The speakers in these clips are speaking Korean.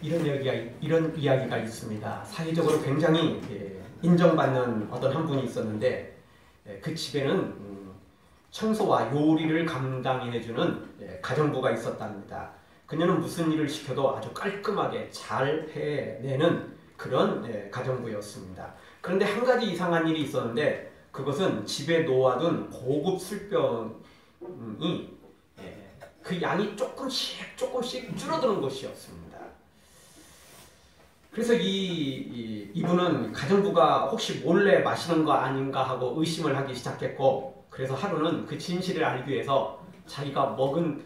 이런 이야기가 있습니다. 사회적으로 굉장히 인정받는 어떤 한 분이 있었는데 그 집에는 청소와 요리를 감당해주는 가정부가 있었답니다. 그녀는 무슨 일을 시켜도 아주 깔끔하게 잘 해내는 그런 가정부였습니다. 그런데 한 가지 이상한 일이 있었는데 그것은 집에 놓아둔 고급 술병이 그 양이 조금씩 줄어드는 것이었습니다. 그래서 이분은 가정부가 혹시 몰래 마시는 거 아닌가 하고 의심을 하기 시작했고, 그래서 하루는 그 진실을 알기 위해서 자기가 먹은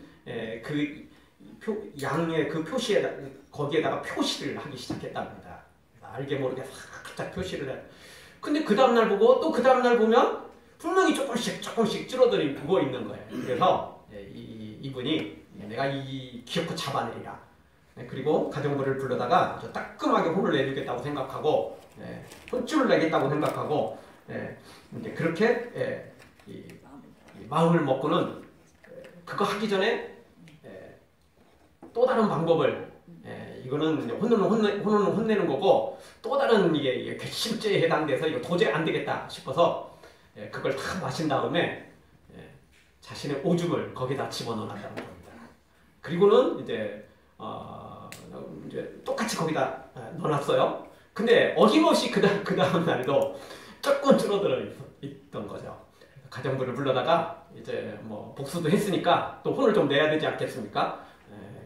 양의 그 표시에다, 거기에다가 표시를 하기 시작했답니다. 알게 모르게 살짝 표시를 해. 근데 그 다음날 보고 또 그 다음날 보면 분명히 조금씩 줄어들고 있는 거예요. 그래서 이분이 내가 이 기어코 잡아내리라. 그리고 가정부를 불러다가 아주 따끔하게 혼을 내주겠다고 생각하고, 혼쭐을 내겠다고 생각하고, 이제 그렇게 마음을 먹고는 그거 하기 전에 또 다른 방법을, 이거는 혼내는 거고, 또 다른 이게 괘씸죄에 해당돼서 이거 도저히 안 되겠다 싶어서 그걸 다 마신 다음에 자신의 오줌을 거기다 집어넣는다는 겁니다. 그리고는 이제 똑같이 거기다 넣어놨어요. 근데 어김없이 그 다음 날도 조금 줄어들어 있던 거죠. 가정부를 불러다가 이제 뭐 복수도 했으니까 또 혼을 좀 내야 되지 않겠습니까?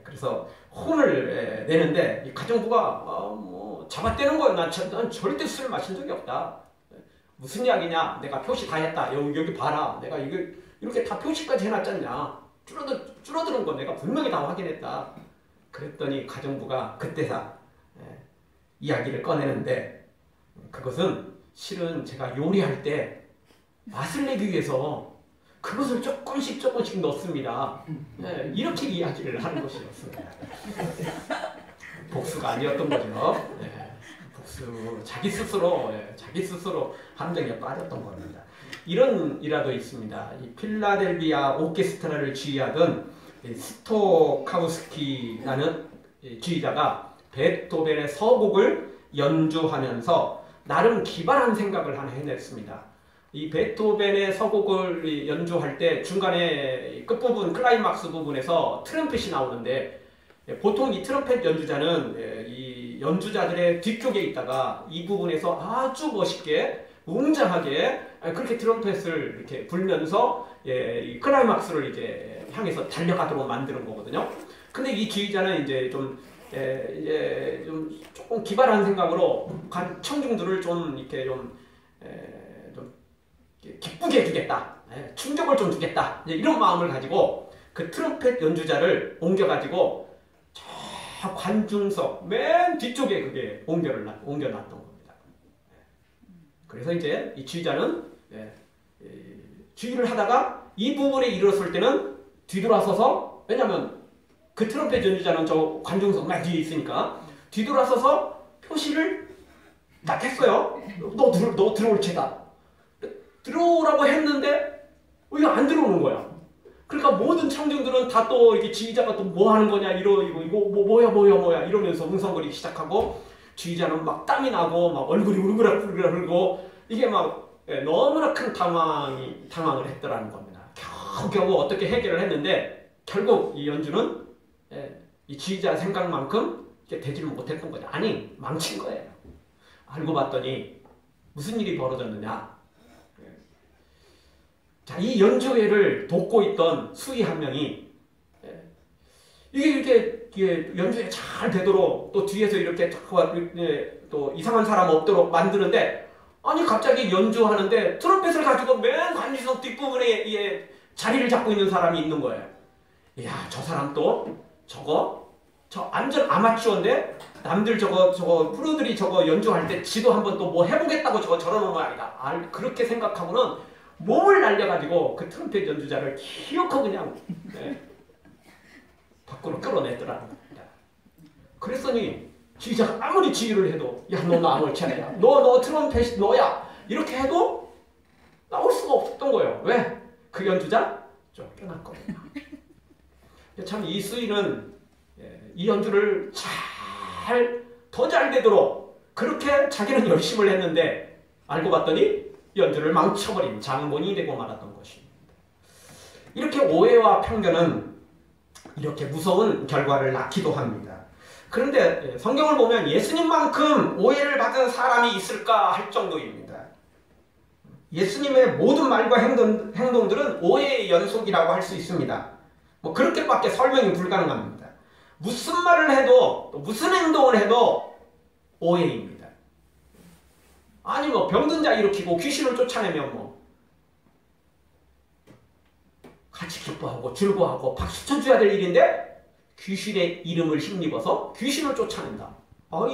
그래서 혼을 내는데 이 가정부가 뭐 잡아떼는 거예요. 난 절대 술을 마신 적이 없다. 무슨 이야기냐? 내가 표시 다 했다. 여기 봐라. 내가 이렇게 다 표시까지 해놨잖냐. 줄어드는 거 내가 분명히 다 확인했다. 그랬더니 가정부가 그때사 이야기를 꺼내는데, 그것은 실은 제가 요리할 때 맛을 내기 위해서 그것을 조금씩 넣습니다. 이렇게 이야기를 하는 것이었습니다. 복수가 아니었던 거죠. 복수, 자기 스스로 함정에 빠졌던 겁니다. 이런 일화도 있습니다. 이 필라델비아 오케스트라를 지휘하던 스토카우스키라는 지휘자가 베토벤의 서곡을 연주하면서 나름 기발한 생각을 하나 해냈습니다. 이 베토벤의 서곡을 연주할 때 중간에 끝부분, 클라이막스 부분에서 트럼펫이 나오는데, 보통 이 트럼펫 연주자는 이 연주자들의 뒤쪽에 있다가 이 부분에서 아주 멋있게 웅장하게 그렇게 트럼펫을 이렇게 불면서 이 클라이막스를 이제 향해서 달려가도록 만드는 거거든요. 근데 이 지휘자는 이제 좀 조금 기발한 생각으로 청중들을 좀 이렇게 좀 기쁘게 해주겠다, 충격을 좀 주겠다, 이런 마음을 가지고 그 트럼펫 연주자를 옮겨가지고 저 관중석 맨 뒤쪽에 그게 옮겨놨던 겁니다. 그래서 이제 이 지휘자는 지휘를 하다가 이 부분에 이르렀을 때는 뒤돌아서서, 왜냐면 그 트럼펫 연주자는 저 관중석 맨 뒤에 있으니까 뒤돌아서서 표시를 딱 했어요. 너 들어올 채다. 들어오라고 했는데 이거 안 들어오는 거야. 그러니까 모든 청중들은 다 또 이게 지휘자가 또 뭐 하는 거냐, 이거 뭐야 이러면서 웅성거리기 시작하고, 지휘자는 막 땀이 나고 막 얼굴이 울그락불그락 이게 막 너무나 큰 당황을 했더라는 겁니다. 겨우 어떻게 해결을 했는데 결국 이 연주는 이 지휘자 생각만큼 되지를 못했던 거죠. 아니, 망친 거예요. 알고 봤더니 무슨 일이 벌어졌느냐. 자, 이 연주회를 돕고 있던 수위 한 명이 이게 연주회 잘 되도록 또 뒤에서 이렇게 또 이상한 사람 없도록 만드는데, 아니 갑자기 연주하는데 트럼펫을 가지고 맨 관중석 뒷부분에 자리를 잡고 있는 사람이 있는 거예요. 이야, 저 사람 또 저 완전 아마추어인데 남들 프로들이 저거 연주할 때 지도 한번 또 뭐 해보겠다고 저러는 거 아니다. 그렇게 생각하고는 몸을 날려가지고 그 트럼펫 연주자를 기어코 그냥 밖으로 끌어냈더라는 겁니다. 그랬더니 지휘자가 아무리 지휘를 해도, 야, 너 나올 차례야, 너 트럼펫이 너야, 이렇게 해도 나올 수가 없었던 거예요. 왜? 그 연주자 쫓겨났거든요. 참 이 수위는 이 연주를 잘 더 잘 되도록 그렇게 자기는 열심을 했는데 알고 봤더니 연주를 망쳐버린 장본인이 되고 말았던 것입니다. 이렇게 오해와 편견은 이렇게 무서운 결과를 낳기도 합니다. 그런데 성경을 보면 예수님만큼 오해를 받은 사람이 있을까 할 정도입니다. 예수님의 모든 말과 행동들은 오해의 연속이라고 할 수 있습니다. 뭐 그렇게밖에 설명이 불가능합니다. 무슨 말을 해도 또 무슨 행동을 해도 오해입니다. 아니 뭐 병든 자 일으키고 귀신을 쫓아내면 뭐 같이 기뻐하고 즐거워하고 박수 쳐줘야 될 일인데 귀신의 이름을 힘입어서 귀신을 쫓아낸다.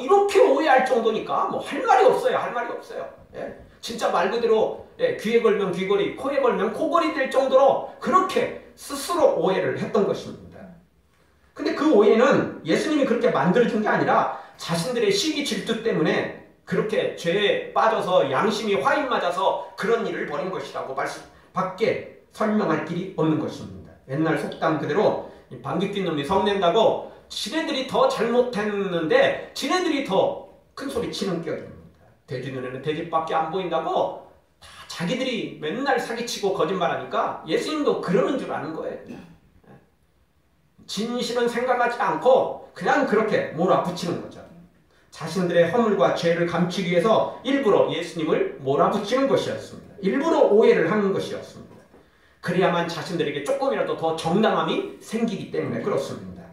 이렇게 오해할 정도니까 뭐 할 말이 없어요. 할 말이 없어요. 예? 진짜 말 그대로 귀에 걸면 귀걸이, 코에 걸면 코걸이 될 정도로 그렇게 스스로 오해를 했던 것입니다. 근데 그 오해는 예수님이 그렇게 만들어준 게 아니라 자신들의 시기 질투 때문에 그렇게 죄에 빠져서 양심이 화인 맞아서 그런 일을 벌인 것이라고 밖에 설명할 길이 없는 것입니다. 옛날 속담 그대로 방귀 낀 놈이 성낸다고 지네들이 더 잘못했는데 지네들이 더 큰 소리 치는 격입니다. 돼지 눈에는 돼지밖에 안 보인다고 다 자기들이 맨날 사기치고 거짓말하니까 예수님도 그러는 줄 아는 거예요. 진실은 생각하지 않고 그냥 그렇게 몰아붙이는 거죠. 자신들의 허물과 죄를 감추기 위해서 일부러 예수님을 몰아붙이는 것이었습니다. 일부러 오해를 하는 것이었습니다. 그래야만 자신들에게 조금이라도 더 정당함이 생기기 때문에 그렇습니다.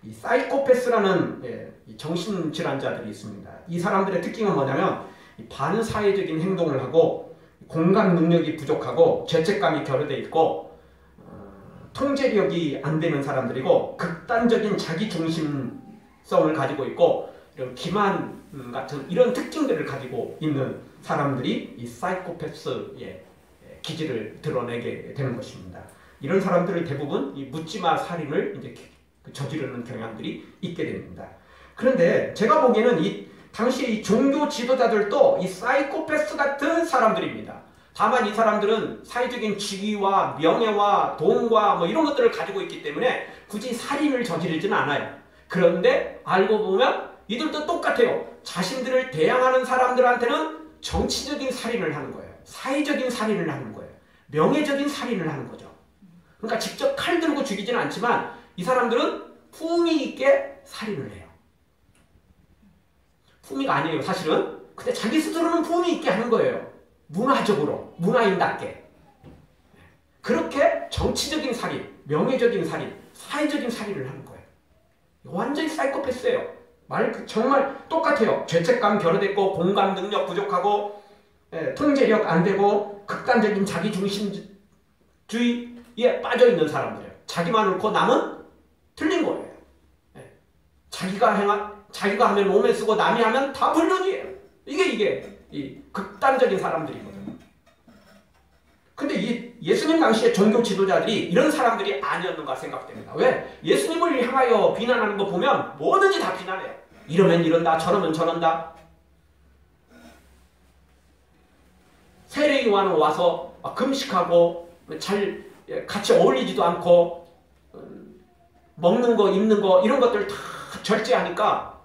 이 사이코패스라는 정신질환자들이 있습니다. 이 사람들의 특징은 뭐냐면 반사회적인 행동을 하고 공감 능력이 부족하고 죄책감이 결여되어 있고 통제력이 안 되는 사람들이고 극단적인 자기중심성을 가지고 있고 이런 기만 같은 이런 특징들을 가지고 있는 사람들이 이 사이코패스의 기질을 드러내게 되는 것입니다. 이런 사람들을 대부분 이 묻지마 살인을 이제 저지르는 경향들이 있게 됩니다. 그런데 제가 보기에는 당시 이 종교 지도자들도 이 사이코패스 같은 사람들입니다. 다만 이 사람들은 사회적인 지위와 명예와 돈과 뭐 이런 것들을 가지고 있기 때문에 굳이 살인을 저지르지는 않아요. 그런데 알고 보면 이들도 똑같아요. 자신들을 대항하는 사람들한테는 정치적인 살인을 하는 거예요. 사회적인 살인을 하는 거예요. 명예적인 살인을 하는 거죠. 그러니까 직접 칼 들고 죽이지는 않지만 이 사람들은 품위 있게 살인을 해요. 품위가 아니에요, 사실은. 근데 자기 스스로는 품위 있게 하는 거예요. 문화적으로, 문화인답게. 그렇게 정치적인 살인, 명예적인 살인, 사회적인 살인을 하는 거예요. 완전히 사이코패스예요. 정말 똑같아요. 죄책감 결여됐고 공감 능력 부족하고 통제력 안 되고 극단적인 자기중심주의에 빠져있는 사람들이에요. 자기만 옳고 남은 틀린 거예요. 자기가 하면 오매 쓰고 남이 하면 다 불륜이에요. 이게 이 극단적인 사람들이거든요. 근데 이 예수님 당시의 종교 지도자들이 이런 사람들이 아니었는가 생각됩니다. 왜? 예수님을 향하여 비난하는 거 보면 뭐든지 다 비난해요. 이러면 이런다, 저러면 저런다. 세례요한은 와서 금식하고 잘 같이 어울리지도 않고 먹는 거, 입는 거 이런 것들 다 절제하니까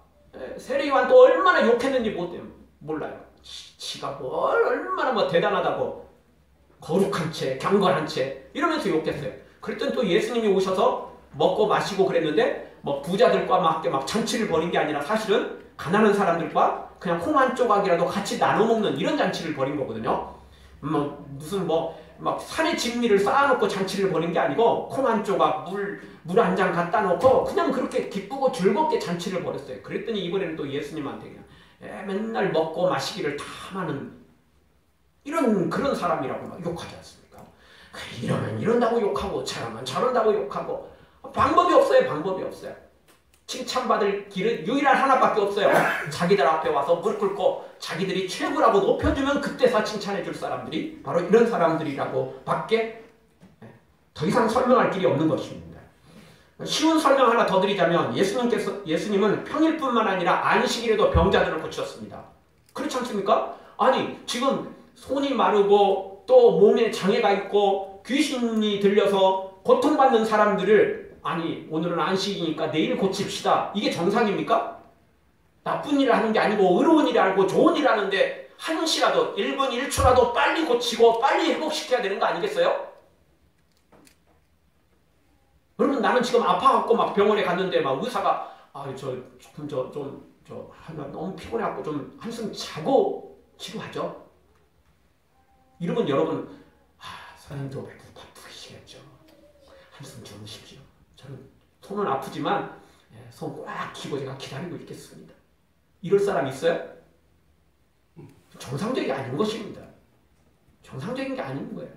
세례요한 또 얼마나 욕했는지 몰라요. 지가 뭘 얼마나 뭐 대단하다고 거룩한 채, 경건한 채 이러면서 욕했어요. 그랬더니 또 예수님이 오셔서 먹고 마시고 그랬는데 뭐 부자들과 막 잔치를 벌인 게 아니라 사실은 가난한 사람들과 그냥 콩 한 조각이라도 같이 나눠 먹는 이런 잔치를 벌인 거거든요. 무슨 막 산의 진미를 쌓아놓고 잔치를 벌인 게 아니고 콩 한 조각, 물 한 잔 갖다 놓고 그냥 그렇게 기쁘고 즐겁게 잔치를 벌였어요. 그랬더니 이번에는 또 예수님한테 그냥 맨날 먹고 마시기를 탐하는 그런 사람이라고 막 욕하지 않습니까? 이러면 이런다고 욕하고 저러면 저런다고 욕하고 방법이 없어요. 방법이 없어요. 칭찬받을 길은 유일한 하나밖에 없어요. 자기들 앞에 와서 무릎 꿇고 자기들이 최고라고 높여주면 그때서 칭찬해 줄 사람들이 바로 이런 사람들이라고 밖에 더 이상 설명할 길이 없는 것입니다. 쉬운 설명 하나 더 드리자면 예수님은 평일뿐만 아니라 안식일에도 병자들을 고치셨습니다. 그렇지 않습니까? 아니 지금 손이 마르고 또 몸에 장애가 있고 귀신이 들려서 고통받는 사람들을 아니 오늘은 안식이니까 내일 고칩시다. 이게 정상입니까? 나쁜 일을 하는 게 아니고 의로운 일을 하고 좋은 일을 하는데 한시라도 1분 1초라도 빨리 고치고 빨리 회복시켜야 되는 거 아니겠어요? 여러분 나는 지금 아파갖고 막 병원에 갔는데 막 의사가 조금 너무 피곤해갖고 좀 한숨 자고 치료하죠. 이러면 여러분 선생님도 바쁘시겠죠. 한숨 주무십시오. 저는 손은 아프지만 손 꽉 쥐고 제가 기다리고 있겠습니다. 이럴 사람 있어요? 정상적이 아닌 것입니다. 정상적인 게 아닌 거예요.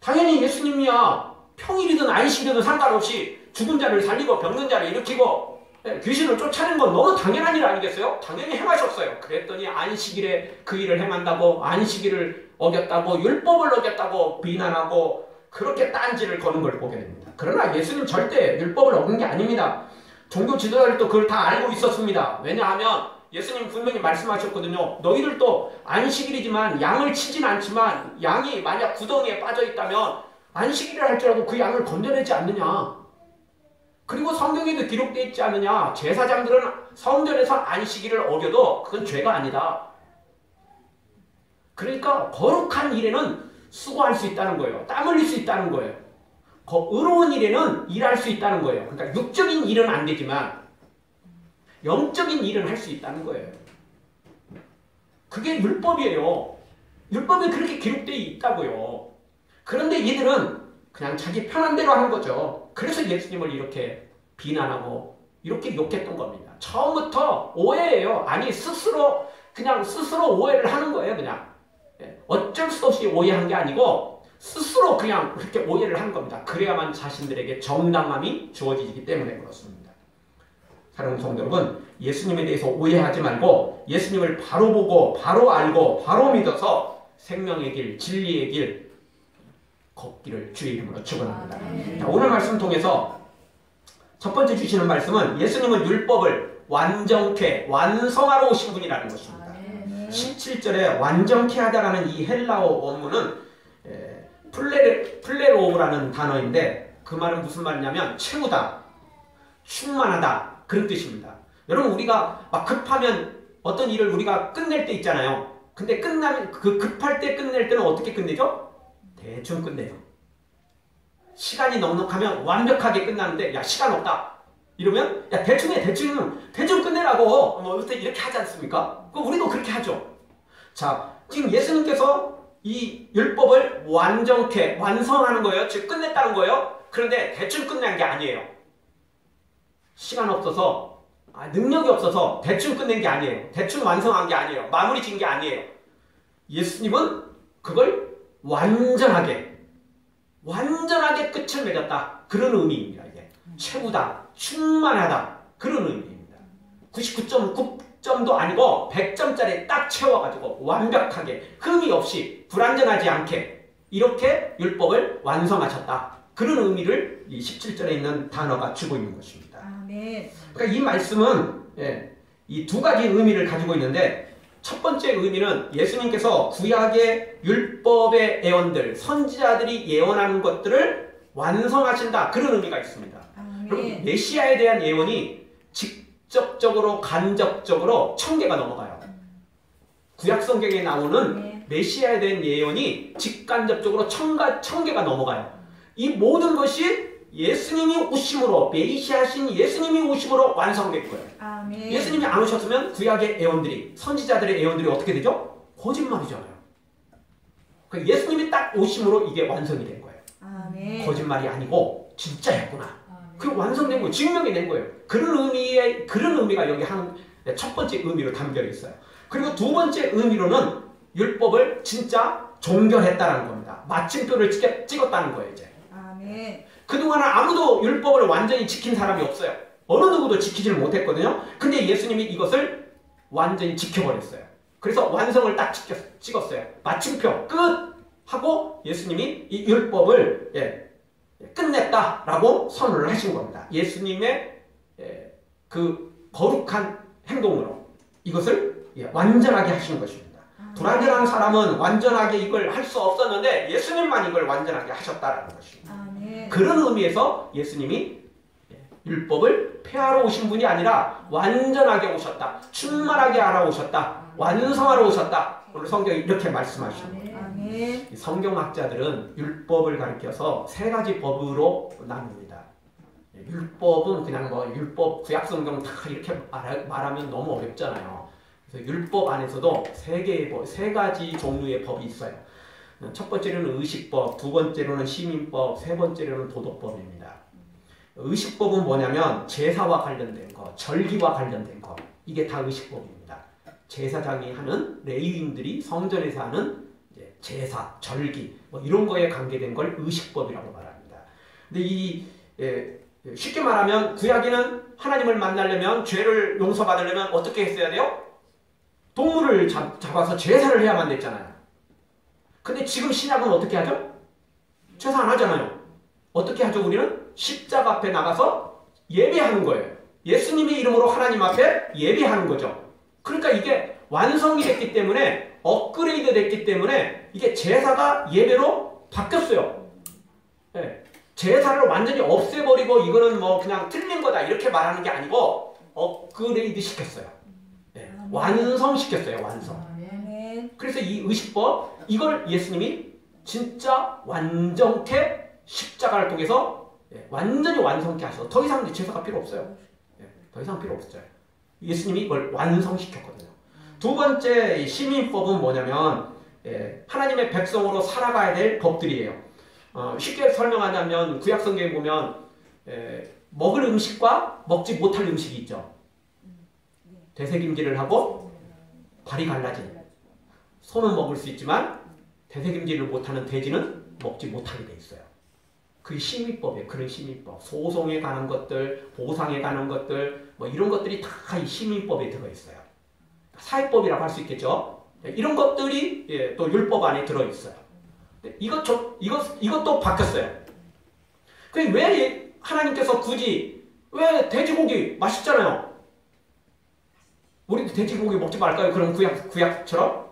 당연히 예수님이야 평일이든 안식이든 상관없이 죽은 자를 살리고 병든 자를 일으키고 귀신을 쫓아내는 건 너무 당연한 일 아니겠어요? 당연히 행하셨어요. 그랬더니 안식일에 그 일을 행한다고 안식일을 어겼다고 율법을 어겼다고 비난하고 그렇게 딴지를 거는 걸 보게 됩니다. 그러나 예수님 절대 율법을 어긴 게 아닙니다. 종교 지도자들도 그걸 다 알고 있었습니다. 왜냐하면 예수님 분명히 말씀하셨거든요. 너희들도 안식일이지만 양을 치진 않지만 양이 만약 구덩이에 빠져 있다면 안식일을 할지라도 그 양을 건져내지 않느냐. 그리고 성경에도 기록되어 있지 않느냐. 제사장들은 성전에서 안식일을 어겨도 그건 죄가 아니다. 그러니까 거룩한 일에는 수고할 수 있다는 거예요. 땀 흘릴 수 있다는 거예요. 의로운 일에는 일할 수 있다는 거예요. 그러니까 육적인 일은 안 되지만 영적인 일은 할 수 있다는 거예요. 그게 율법이에요. 율법에 그렇게 기록되어 있다고요. 그런데 얘들은 그냥 자기 편한 대로 하는 거죠. 그래서 예수님을 이렇게 비난하고 이렇게 욕했던 겁니다. 처음부터 오해예요. 아니 스스로 오해를 하는 거예요. 그냥 어쩔 수 없이 오해한 게 아니고 스스로 그냥 그렇게 오해를 한 겁니다. 그래야만 자신들에게 정당함이 주어지기 때문에 그렇습니다. 사랑하는 성도 여러분, 예수님에 대해서 오해하지 말고 예수님을 바로 보고 바로 알고 바로 믿어서 생명의 길, 진리의 길 걷기를 주의 이름으로 축원합니다. 자, 오늘 말씀 통해서 첫 번째 주시는 말씀은 예수님은 율법을 완전케 완성하러 오신 분이라는 것입니다. 17절에 완전케 하다라는 이 헬라어 원문은 플레로우라는 단어인데 그 말은 무슨 말이냐면 채우다, 충만하다 그런 뜻입니다. 여러분 우리가 막 급하면 어떤 일을 우리가 끝낼 때 있잖아요. 근데 끝나면 그 급할 때 끝낼 때는 어떻게 끝내죠? 대충 끝내요. 시간이 넉넉하면 완벽하게 끝나는데 야 시간 없다 이러면 야 대충 해 대충 끝내라고 뭐 이렇게 하지 않습니까? 우리도 그렇게 하죠. 자 지금 예수님께서 이 율법을 완전케 완성하는 거예요. 즉 끝냈다는 거예요. 그런데 대충 끝난 게 아니에요. 시간 없어서 능력이 없어서 대충 끝낸 게 아니에요. 대충 완성한 게 아니에요. 마무리 지은 게 아니에요. 예수님은 그걸 완전하게 끝을 맺었다. 그런 의미입니다. 이게 채우다, 충만하다 그런 의미입니다. 99.9점도 아니고 100점짜리 딱 채워가지고 완벽하게 흠이 없이 불완전하지 않게 이렇게 율법을 완성하셨다. 그런 의미를 이 17절에 있는 단어가 주고 있는 것입니다. 아멘. 그러니까 이 말씀은 이 두 가지 의미를 가지고 있는데 첫 번째 의미는 예수님께서 구약의 율법의 예언들, 선지자들이 예언하는 것들을 완성하신다. 그런 의미가 있습니다. 그럼 메시아에 대한 예언이 직접적으로 간접적으로 1000개가 넘어가요. 구약 성경에 나오는 메시아에 대한 예언이 직간접적으로 1000개가 넘어가요. 이 모든 것이 예수님이 오심으로 메시아신 예수님이 오심으로 완성될 거예요. 아멘. 예수님이 안 오셨으면 구약의 예언들이 선지자들의 예언들이 어떻게 되죠? 거짓말이잖아요. 그러니까 예수님이 딱 오심으로 이게 완성이 된 거예요. 아멘. 거짓말이 아니고 진짜였구나. 그 완성된 거 증명이 된 거예요. 그런 의미가 여기 첫 번째 의미로 담겨 있어요. 그리고 두 번째 의미로는 율법을 진짜 종결했다는 겁니다. 마침표를 찍었다는 거예요, 이제. 아멘. 그동안은 아무도 율법을 완전히 지킨 사람이 없어요. 어느 누구도 지키지를 못했거든요. 근데 예수님이 이것을 완전히 지켜버렸어요. 그래서 완성을 딱 찍었어요. 마침표 끝! 하고 예수님이 이 율법을 끝냈다라고 선언을 하신 겁니다. 예수님의 그 거룩한 행동으로 이것을 완전하게 하신 것입니다. 불완전한 사람은 완전하게 이걸 할 수 없었는데 예수님만 이걸 완전하게 하셨다라는 것입니다. 아멘. 그런 의미에서 예수님이 율법을 폐하러 오신 분이 아니라 완전하게 오셨다. 충만하게 하러 오셨다. 완성하러 오셨다. 오늘 성경이 이렇게 말씀하십니다. 성경학자들은 율법을 가리켜서 세 가지 법으로 나눕니다. 율법은 그냥 뭐 율법 구약성경 다 이렇게 말하면 너무 어렵잖아요. 그래서 율법 안에서도 세 가지 종류의 법이 있어요. 첫 번째로는 의식법, 두 번째로는 시민법, 세 번째로는 도덕법입니다. 의식법은 뭐냐면 제사와 관련된 거, 절기와 관련된 거, 이게 다 의식법입니다. 제사장이 하는, 레위인들이 성전에서 하는 제사, 절기 뭐 이런 거에 관계된 걸 의식법이라고 말합니다. 근데 쉽게 말하면 구약에는 하나님을 만나려면, 죄를 용서받으려면 어떻게 했어야 돼요? 동물을 잡아서 제사를 해야만 됐잖아요. 근데 지금 신약은 어떻게 하죠? 제사 안 하잖아요. 어떻게 하죠? 우리는 십자가 앞에 나가서 예배하는 거예요. 예수님의 이름으로 하나님 앞에 예배하는 거죠. 그러니까 이게 완성이 됐기 때문에, 업그레이드 됐기 때문에 이게 제사가 예배로 바뀌었어요. 네. 제사를 완전히 없애버리고 이거는 뭐 그냥 틀린 거다 이렇게 말하는 게 아니고 업그레이드 시켰어요. 네. 완성시켰어요. 완성. 그래서 이 의식법, 이걸 예수님이 진짜 완전케 십자가를 통해서 완전히 완성케 하셔서 더 이상 제사가 필요 없어요. 더 이상 필요 없어요. 예수님이 이걸 완성시켰거든요. 두 번째 시민법은 뭐냐면 하나님의 백성으로 살아가야 될 법들이에요. 쉽게 설명하자면 구약성경에 보면 먹을 음식과 먹지 못할 음식이 있죠. 되새김질을 하고 발이 갈라진, 소는 먹을 수 있지만 되새김질을 못하는 돼지는 먹지 못하게 돼 있어요. 그게 시민법이에요. 그런 시민법. 소송에 관한 것들, 보상에 관한 것들, 뭐 이런 것들이 다 이 시민법에 들어있어요. 사회법이라고 할 수 있겠죠. 이런 것들이 또 율법 안에 들어있어요. 이것도 바뀌었어요. 그게 왜 하나님께서 굳이, 왜 돼지고기 맛있잖아요. 우리도 돼지고기 먹지 말까요? 그런 구약처럼?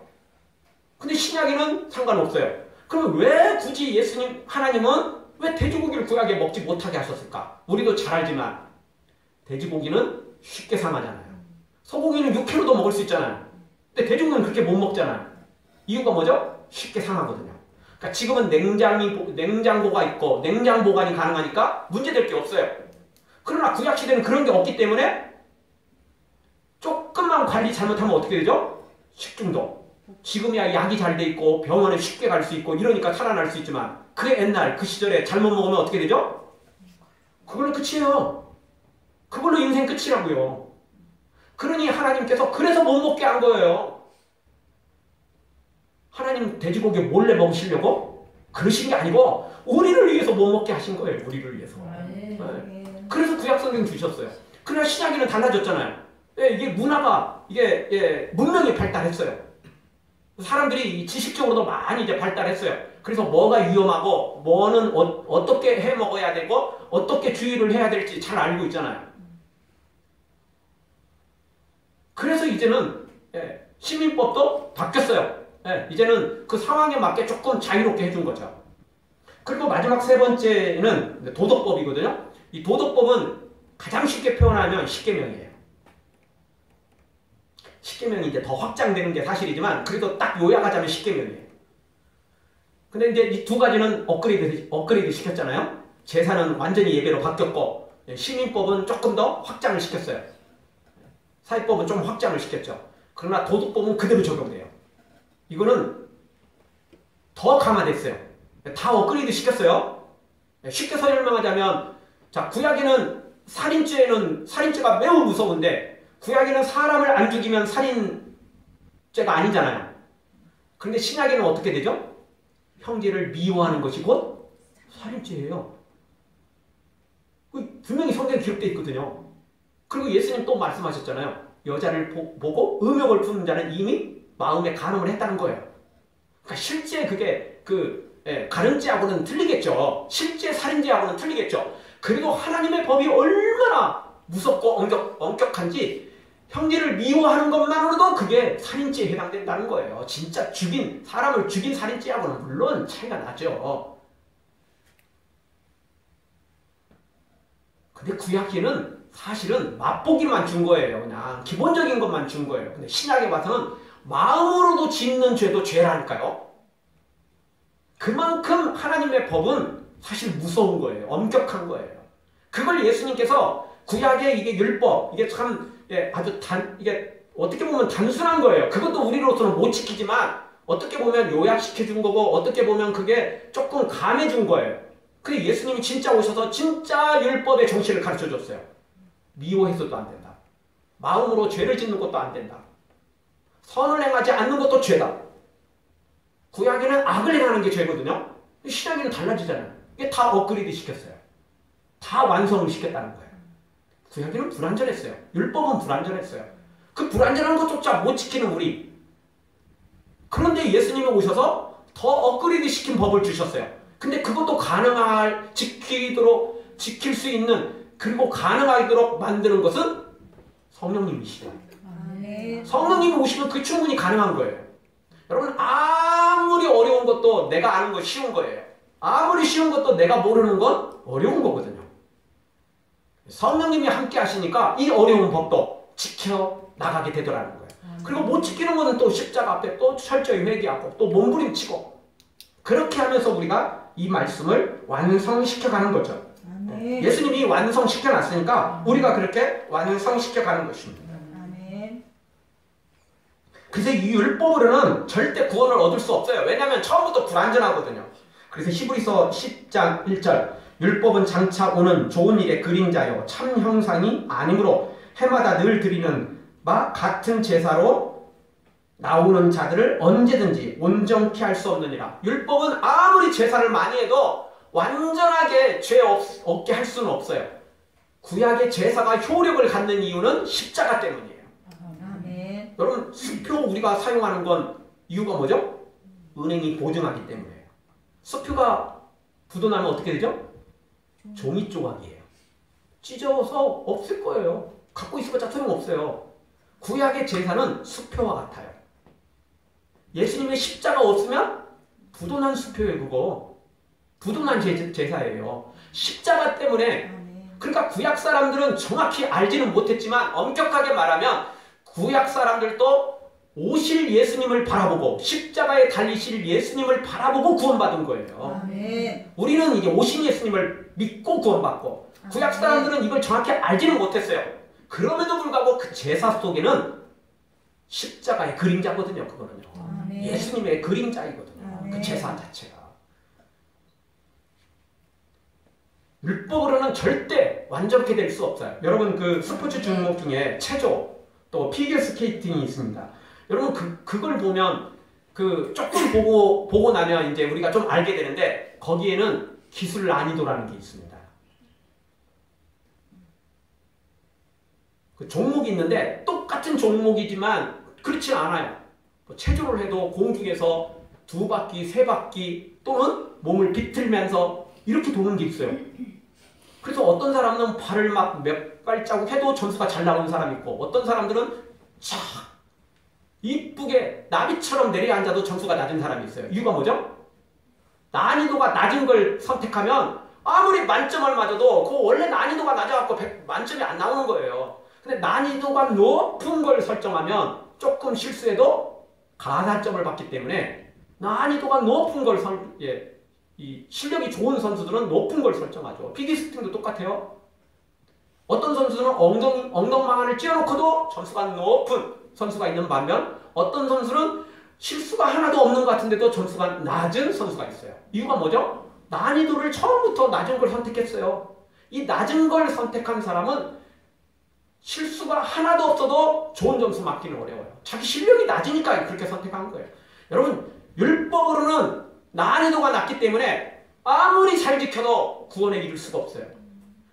근데 신약에는 상관없어요. 그럼 왜 굳이 하나님은 왜 돼지고기를 구약에 먹지 못하게 하셨을까? 우리도 잘 알지만 돼지고기는 쉽게 상하잖아요. 소고기는 육회로도 먹을 수 있잖아요. 근데 돼지고기는 그렇게 못 먹잖아요. 이유가 뭐죠? 쉽게 상하거든요. 그러니까 지금은 냉장고가 있고 냉장 보관이 가능하니까 문제될 게 없어요. 그러나 구약시대는 그런 게 없기 때문에 조금만 관리 잘못하면 어떻게 되죠? 식중독. 지금이야 약이 잘 돼 있고 병원에 쉽게 갈 수 있고 이러니까 살아날 수 있지만 그 옛날 그 시절에 잘못 먹으면 어떻게 되죠? 그걸로 끝이에요. 그걸로 인생 끝이라고요. 그러니 하나님께서 그래서 못 먹게 한 거예요. 하나님 돼지고기 몰래 먹으시려고? 그러신 게 아니고 우리를 위해서 못 먹게 하신 거예요. 우리를 위해서. 네. 그래서 구약성경 주셨어요. 그러나 신약에는 달라졌잖아요. 이게 문화가 문명이 발달했어요. 사람들이 지식적으로도 많이 이제 발달했어요. 그래서 뭐가 위험하고 뭐는 어떻게 해 먹어야 되고 어떻게 주의를 해야 될지 잘 알고 있잖아요. 그래서 이제는 시민법도 바뀌었어요. 이제는 그 상황에 맞게 조금 자유롭게 해준 거죠. 그리고 마지막 세 번째는 도덕법이거든요. 이 도덕법은 가장 쉽게 표현하면 십계명이에요. 십계명이 이제 더 확장되는 게 사실이지만 그래도 딱 요약하자면 십계명이에요. 근데 이제 이 두 가지는 업그레이드 시켰잖아요. 제사는 완전히 예배로 바뀌었고 시민법은 조금 더 확장을 시켰어요. 사회법은 좀 확장을 시켰죠. 그러나 도덕법은 그대로 적용돼요. 이거는 더 강화됐어요. 다 업그레이드 시켰어요. 쉽게 설명하자면 자, 구약에는 살인죄가 매우 무서운데 구약에는 사람을 안 죽이면 살인죄가 아니잖아요. 그런데 신약에는 어떻게 되죠? 형제를 미워하는 것이 곧 살인죄예요. 분명히 성경에 기록되어 있거든요. 그리고 예수님 또 말씀하셨잖아요. 여자를 보고 음욕을 품는 자는 이미 마음에 간음을 했다는 거예요. 그러니까 실제 그게 가늠죄하고는 틀리겠죠. 실제 살인죄하고는 틀리겠죠. 그래도 하나님의 법이 얼마나 무섭고 엄격한지 형제를 미워하는 것만으로도 그게 살인죄에 해당된다는 거예요. 진짜 사람을 죽인 살인죄하고는 물론 차이가 나죠. 근데 구약기는 사실은 맛보기만 준 거예요. 그냥 기본적인 것만 준 거예요. 근데 신약에 봐서는 마음으로도 짓는 죄도 죄라니까요. 그만큼 하나님의 법은 사실 무서운 거예요. 엄격한 거예요. 그걸 예수님께서 구약의 이게 율법, 이게 참 아주 이게 어떻게 보면 단순한 거예요. 그것도 우리로서는 못 지키지만 어떻게 보면 요약시켜 준 거고 어떻게 보면 그게 조금 감해 준 거예요. 근데 예수님이 진짜 오셔서 진짜 율법의 정신을 가르쳐 줬어요. 미워해서도 안 된다. 마음으로 죄를 짓는 것도 안 된다. 선을 행하지 않는 것도 죄다. 구약에는 악을 행하는 게 죄거든요. 신약에는 달라지잖아요. 이게 다 업그레이드 시켰어요. 다 완성을 시켰다는 거예요. 구약에는 불완전했어요. 율법은 불완전했어요. 그 불완전한 것조차 못 지키는 우리. 그런데 예수님이 오셔서 더 업그레이드 시킨 법을 주셨어요. 근데 그것도 지킬 수 있는, 그리고 가능하도록 만드는 것은 성령님이시죠. 성령님이 오시면 그게 충분히 가능한 거예요. 여러분, 아무리 어려운 것도 내가 아는 건 쉬운 거예요. 아무리 쉬운 것도 내가 모르는 건 어려운 거거든요. 성령님이 함께 하시니까 이 어려운 법도 지켜 나가게 되더라는 거예요. 그리고 못 지키는 거는 또 십자가 앞에 또 철저히 회개하고 또 몸부림치고, 그렇게 하면서 우리가 이 말씀을 완성시켜가는 거죠. 예수님이 완성시켜놨으니까 우리가 그렇게 완성시켜가는 것입니다. 그래서 이 율법으로는 절대 구원을 얻을 수 없어요. 왜냐하면 처음부터 불완전하거든요. 그래서 히브리서 10장 1절, 율법은 장차 오는 좋은 일의 그림자요 참 형상이 아니므로 해마다 늘 드리는 바 같은 제사로 나오는 자들을 언제든지 온전케 할 수 없느니라. 율법은 아무리 제사를 많이 해도 완전하게 죄 없게 할 수는 없어요. 구약의 제사가 효력을 갖는 이유는 십자가 때문이에요. 여러분, 수표 우리가 사용하는 건 이유가 뭐죠? 은행이 보증하기 때문이에요. 수표가 부도나면 어떻게 되죠? 종이 조각이에요. 찢어서 없을 거예요. 갖고 있어봤자 소용없어요. 구약의 제사는 수표와 같아요. 예수님의 십자가 없으면 부도난 수표예요. 그거 부도난 제사예요. 십자가 때문에. 그러니까 구약 사람들은 정확히 알지는 못했지만 엄격하게 말하면 구약 사람들도 오실 예수님을 바라보고 십자가에 달리실 예수님을 바라보고 구원받은 거예요. 우리는 이제 오신 예수님을 믿고 구원받고, 구약 사람들은 이걸 정확히 알지는 못했어요. 그럼에도 불구하고 그 제사 속에는 십자가의 그림자거든요. 그거는요. 예수님의 그림자이거든요. 그 제사 자체가. 율법으로는 절대 완전하게 될 수 없어요. 여러분, 그 스포츠 종목 중에 체조, 또 피겨 스케이팅이 있습니다. 여러분, 그걸 보면 조금 보고 나면 이제 우리가 좀 알게 되는데, 거기에는 기술 난이도라는 게 있습니다. 그 종목이 있는데 똑같은 종목이지만 그렇지 않아요. 체조를 해도 공중에서 2바퀴, 3바퀴 또는 몸을 비틀면서 이렇게 도는 게 있어요. 그래서 어떤 사람은 발을 막 몇 발자국 해도 점수가 잘 나오는 사람이 있고, 어떤 사람들은 쫙 이쁘게 나비처럼 내려앉아도 점수가 낮은 사람이 있어요. 이유가 뭐죠? 난이도가 낮은 걸 선택하면 아무리 만점을 맞아도 그 원래 난이도가 낮아갖고 만점이 안 나오는 거예요. 근데 난이도가 높은 걸 설정하면 조금 실수해도 가산점을 받기 때문에, 난이도가 높은 걸 이 실력이 좋은 선수들은 높은 걸 설정하죠. 피겨스케이팅도 똑같아요. 어떤 선수들은 엉덩방아를 찧어놓고도 점수가 높은 선수가 있는 반면, 어떤 선수는 실수가 하나도 없는 것 같은데도 점수가 낮은 선수가 있어요. 이유가 뭐죠? 난이도를 처음부터 낮은 걸 선택했어요. 이 낮은 걸 선택한 사람은 실수가 하나도 없어도 좋은 점수 맞기는 어려워요. 자기 실력이 낮으니까 그렇게 선택한 거예요. 여러분, 율법으로는 난이도가 낮기 때문에 아무리 잘 지켜도 구원에 이를 수가 없어요.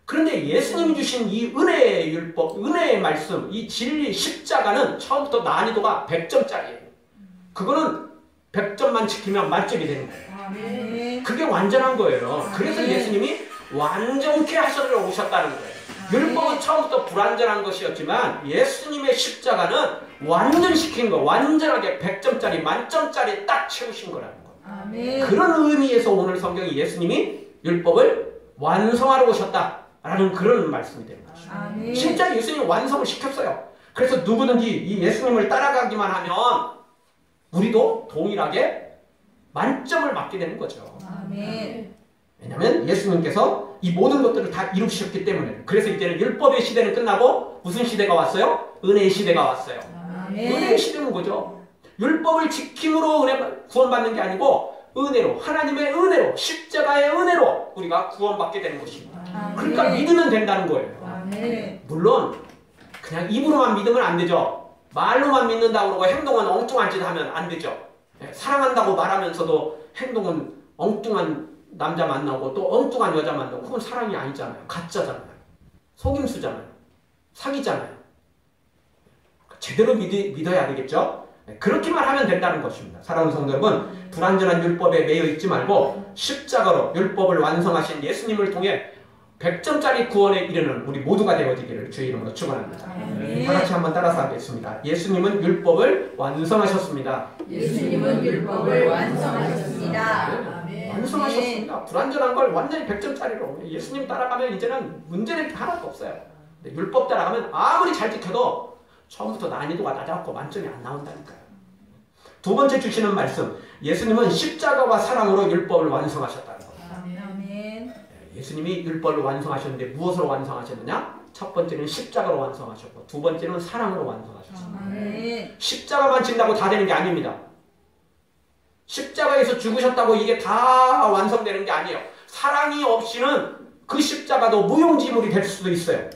그런데 예수님이 주신 이 은혜의 율법, 은혜의 말씀, 이 진리 십자가는 처음부터 난이도가 100점짜리예요. 그거는 100점만 지키면 만점이 되는 거예요. 그게 완전한 거예요. 그래서 예수님이 완전케 하시러 오셨다는 거예요. 율법은 처음부터 불완전한 것이었지만 예수님의 십자가는 완전시킨 거, 완전하게 100점짜리, 만점짜리 딱 채우신 거라는 거예요. 그런 의미에서 오늘 성경이 예수님이 율법을 완성하러 오셨다. 라는 그런 말씀이 되는 것이죠. 아멘. 진짜 예수님 완성을 시켰어요. 그래서 누구든지 이 예수님을 따라가기만 하면 우리도 동일하게 만점을 받게 되는 거죠. 아멘. 왜냐하면 예수님께서 이 모든 것들을 다 이루셨기 때문에. 그래서 이제는 율법의 시대는 끝나고 무슨 시대가 왔어요? 은혜의 시대가 왔어요. 아멘. 은혜의 시대는 뭐죠? 율법을 지킴으로 은혜 구원받는 게 아니고 은혜로, 하나님의 은혜로, 십자가의 은혜로 우리가 구원받게 되는 것입니다. 아멘. 그러니까 믿으면 된다는 거예요. 아멘. 물론 그냥 입으로만 믿으면 안 되죠. 말로만 믿는다고 그러고 행동은 엉뚱한 짓 하면 안 되죠. 사랑한다고 말하면서도 행동은 엉뚱한 남자 만나고 또 엉뚱한 여자 만나고 그건 사랑이 아니잖아요. 가짜잖아요. 속임수잖아요. 사기잖아요. 제대로 믿어야 되겠죠. 그렇게만 하면 된다는 것입니다. 사랑하는 성도 여러분, 불완전한 율법에 매여 있지 말고 십자가로 율법을 완성하신 예수님을 통해 100점짜리 구원에 이르는 우리 모두가 되어지기를 주의 이름으로 축원합니다. 다 같이 한번 따라서 하겠습니다. 예수님은 율법을 완성하셨습니다. 예수님은 율법을 완성하셨습니다. 완성하셨습니다. 불완전한 걸 완전히 100점짜리로 예수님 따라가면 이제는 문제될 게 하나도 없어요. 근데 율법 따라가면 아무리 잘 지켜도 처음부터 난이도가 낮았고 만점이 안 나온다니까요. 두 번째 주시는 말씀, 예수님은 십자가와 사랑으로 율법을 완성하셨다는 겁니다. 아멘. 예수님이 율법을 완성하셨는데 무엇으로 완성하셨느냐? 첫 번째는 십자가로 완성하셨고 두 번째는 사랑으로 완성하셨습니다. 아멘. 십자가만 진다고 다 되는 게 아닙니다. 십자가에서 죽으셨다고 이게 다 완성되는 게 아니에요. 사랑이 없이는 그 십자가도 무용지물이 될 수도 있어요.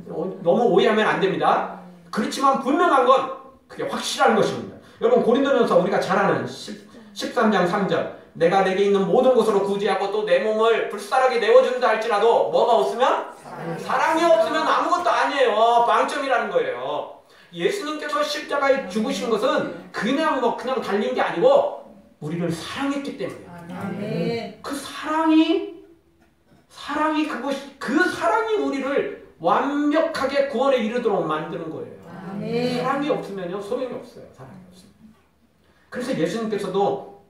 너무 오해하면 안 됩니다. 그렇지만 분명한 건 그게 확실한 것입니다. 여러분 고린도전서 우리가 잘 아는 13장 3절 내가 내게 있는 모든 것으로 구제하고 또 내 몸을 불살하게 내어준다 할지라도 뭐가 없으면? 사랑이 없으면 아무것도 아니에요. 빵점이라는 거예요. 예수님께서 십자가에 죽으신 것은 그냥 달린 게 아니고 우리를 사랑했기 때문이에요. 아멘. 그 사랑이 그 사랑이 우리를 완벽하게 구원에 이르도록 만드는 거예요. 아멘. 사랑이 없으면요 소용이 없어요. 사랑이 없으면. 그래서 예수님께서도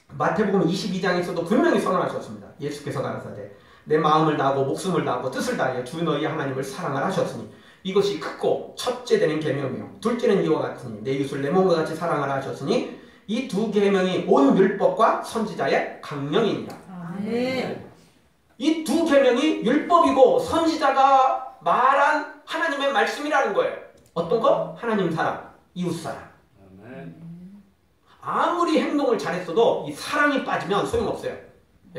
마태복음 22장에서도 분명히 선언하셨습니다. 예수께서 가라사대 내 마음을 다하고 목숨을 다하고 뜻을 다하여 주 너희 하나님을 사랑을 하셨으니 이것이 크고 첫째 되는 계명이요 둘째는 이와 같으니 내 이웃을 내 몸과 같이 사랑을 하셨으니 이 두 계명이 온 율법과 선지자의 강령이니라. 아멘. 이 두 계명이 율법이고 선지자가 말한 하나님의 말씀이라는 거예요. 어떤 거? 하나님 사랑, 이웃 사랑. 아무리 행동을 잘했어도 이 사랑이 빠지면 소용없어요.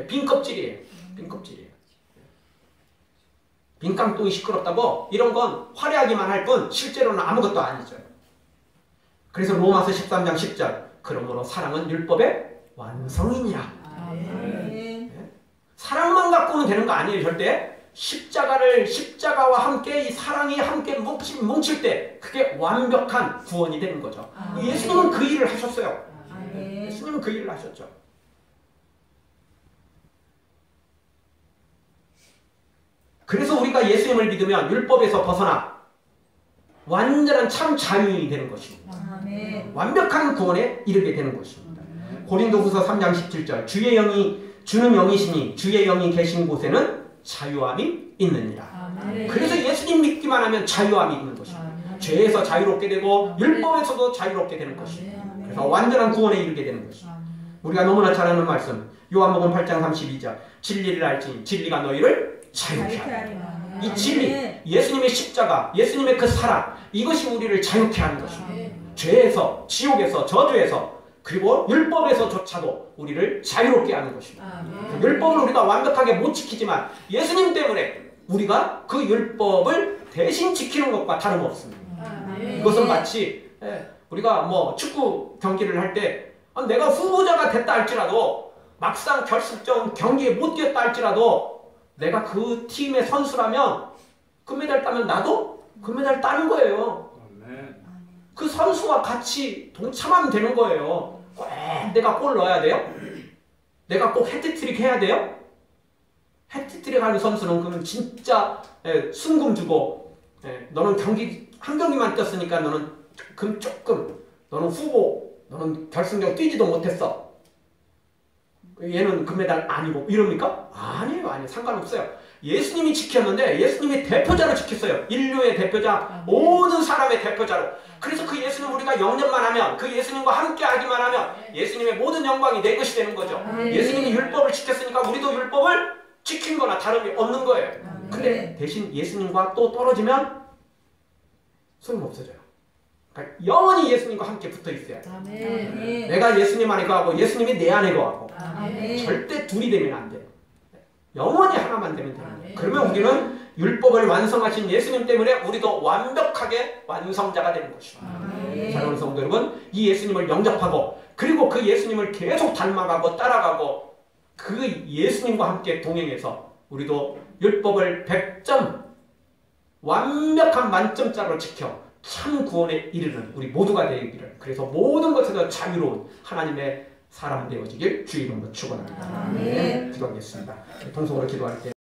빈 껍질이에요. 빈 껍질이에요. 빈 깡통이 시끄럽다고 이런 건 화려하기만 할 뿐 실제로는 아무것도 아니죠. 그래서 로마서 13장 10절 그러므로 사랑은 율법의 완성이니라. 아멘. 사랑만 갖고는 되는 거 아니에요. 절대. 십자가와 함께 이 사랑이 함께 뭉칠 때 그게 완벽한 구원이 되는 거죠. 예수님은 그 일을 하셨어요. 예수님은 그 일을 하셨죠. 그래서 우리가 예수님을 믿으면 율법에서 벗어나 완전한 참 자유인이 되는 것입니다. 아멘. 완벽한 구원에 이르게 되는 것입니다. 고린도후서 3장 17절 주는 영이시니 주의 영이 계신 곳에는 자유함이 있느니라. 아멘. 그래서 예수님 믿기만 하면 자유함이 있는 것입니다. 죄에서 자유롭게 되고 율법에서도 자유롭게 되는 것입니다. 그래서 완전한 구원에 이르게 되는 것입니다. 우리가 너무나 잘 아는 말씀 요한복음 8장 32절 진리를 알지니 진리가 너희를 자유케 하리라. 이 진리, 예수님의 십자가, 예수님의 그 사랑 이것이 우리를 자유케 하는 것입니다. 죄에서, 지옥에서, 저주에서 그리고 율법에서조차도 우리를 자유롭게 하는 것입니다. 율법을 우리가 완벽하게 못 지키지만 예수님 때문에 우리가 그 율법을 대신 지키는 것과 다름없습니다. 이것은 마치 우리가 축구 경기를 할 때 내가 후보자가 됐다 할지라도 막상 결승전 경기에 못 뛰었다 할지라도 내가 그 팀의 선수라면 금메달 따면 나도 금메달 따는 거예요. 그 선수와 같이 동참하면 되는 거예요. 꼭 내가 골 넣어야 돼요? 내가 꼭 해트트릭 해야 돼요? 해트트릭 하는 선수는 그러면 진짜 순금 주고 너는 한 경기만 뛰었으니까 너는 금 조금 너는 후보 너는 결승전 뛰지도 못했어. 얘는 금메달 아니고 이럽니까? 아니에요. 상관없어요. 예수님이 지켰는데 예수님이 대표자로 지켰어요. 인류의 대표자, 모든 사람의 대표자로. 그래서 그 예수님 우리가 영접만 하면, 그 예수님과 함께 하기만 하면 예수님의 모든 영광이 내 것이 되는 거죠. 예수님이 율법을 지켰으니까 우리도 율법을 지킨 거나 다름이 없는 거예요. 근데 대신 예수님과 또 떨어지면 소용없어져요. 그러니까 영원히 예수님과 함께 붙어 있어야 돼요. 아멘. 내가 예수님 안에 거하고 예수님이 내 안에 거하고 아멘. 절대 둘이 되면 안 돼요. 영원히 하나만 되면 돼요. 아멘. 그러면 우리는 율법을 완성하신 예수님 때문에 우리도 완벽하게 완성자가 되는 것이죠. 사랑하는 성도 여러분, 이 예수님을 영접하고 그리고 그 예수님을 계속 닮아가고 따라가고 그 예수님과 함께 동행해서 우리도 율법을 100점 완벽한 만점짜리로 지켜 참 구원에 이르는 우리 모두가 되기를, 그래서 모든 것에서 자유로운 하나님의 사람 되어지길 주의 이름으로 축원합니다. 아멘. 기도하겠습니다. 통성으로 기도할 때